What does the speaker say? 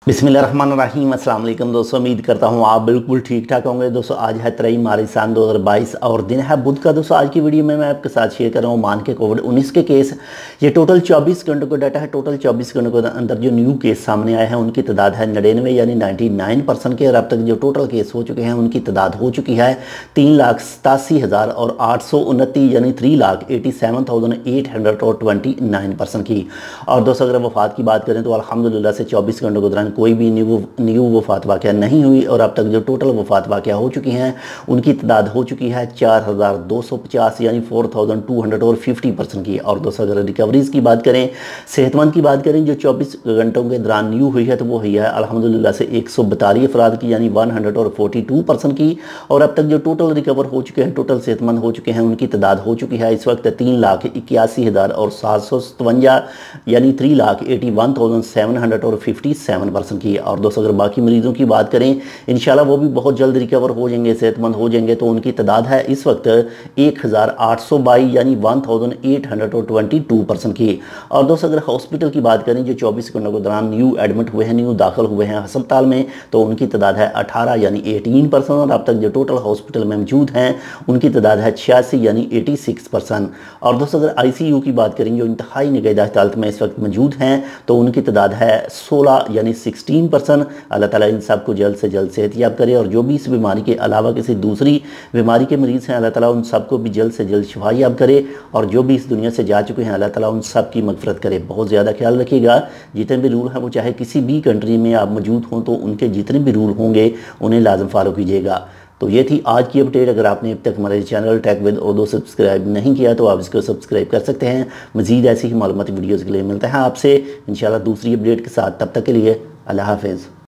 बिस्मिल्लाहिर्रहमानिर्रहीम। अस्सलाम वालेकुम दोस्तों, उम्मीद करता हूँ आप बिल्कुल ठीक ठाक होंगे। दोस्तों आज है 23 मार्च सन 2022 और दिन है बुध का। दोस्तों आज की वीडियो में मैं आपके साथ शेयर कर रहा हूँ ओमान के कोविड-19 के केस। ये टोटल 24 घंटों का डाटा है। टोटल 24 घंटों के अंदर जो न्यू केस सामने आए हैं उनकी तादाद है 99 यानी 99% के। और अब तक जो टोटल केस हो चुके हैं उनकी तादाद हो चुकी है 3,87,829 यानी 3,87,829% की। और दोस्तों अगर वफात की बात करें तो अल्हम्दुलिल्लाह से 24 घंटों के दौरान कोई भी न्यू वफात वाक़या नहीं हुई। और अब तक जो टोटल वफात वाक़या हो चुकी हैं उनकी तादाद हो चुकी है 4,250 यानी 4,250% की। और दोस्तों अगर रिकवरीज़ की बात करें, सेहतमंद की बात करें, जो 24 घंटों के दौरान न्यू हुई है तो वो हुई है अल्हम्दुलिल्लाह से 142 अफराद की यानी 142% की। और अब तक जो टोटल रिकवर हो चुके हैं, टोटल सेहतमंद हो चुके हैं, उनकी तादाद हो चुकी है इस वक्त 3,81,757 यानी 3,81,757% की। और दोस्तों अगर बाकी मरीजों की बात करें, इंशाल्लाह वो भी बहुत जल्द रिकवर हो जाएंगे, सेहतमंद हो जाएंगे। तो उनकी तादाद है इस वक्त 1,822 यानी 1,822% की। और दोस्तों अगर हॉस्पिटल की बात करें, जो 24 घंटों के दौरान न्यू एडमिट हुए हैं, न्यू दाखिल हुए हैं अस्पताल में, तो उनकी तादाद है 18 यानी 18%। और अब तक जो टोटल हॉस्पिटल में मौजूद हैं उनकी तादाद है 86 यानी 86%। और दोस्तों अगर ICU की बात करें, जो इंतहाई निगहदाश्त हालत में इस वक्त मौजूद हैं, तो उनकी तादाद है 16 यानी 16%। अल्लाह ताला इन सबको जल्द से जल्द सेहतयाब करे। और जो भी इस बीमारी के अलावा किसी दूसरी बीमारी के मरीज़ हैं, अल्लाह ताला उन सबको भी जल्द से जल्द शिफायाब करे। और जो भी इस दुनिया से जा चुके हैं, अल्लाह ताला उन सब की मगफरत करे। बहुत ज़्यादा ख्याल रखिएगा, जितने भी रूल हैं वो चाहे किसी भी कंट्री में आप मौजूद हों तो उनके जितने भी रूल होंगे उन्हें लाजम फॉलो कीजिएगा। तो ये थी आज की अपडेट। अगर आपने अब तक हमारे channel tech with Urdu subscribe नहीं किया तो आप इसको सब्सक्राइब कर सकते हैं। मज़ीद ऐसी ही मालूमाती वीडियोज़ के लिए मिलते हैं आपसे इंशाल्लाह दूसरी अपडेट के साथ। तब तक के लिए अल्लाह हाफ़िज़।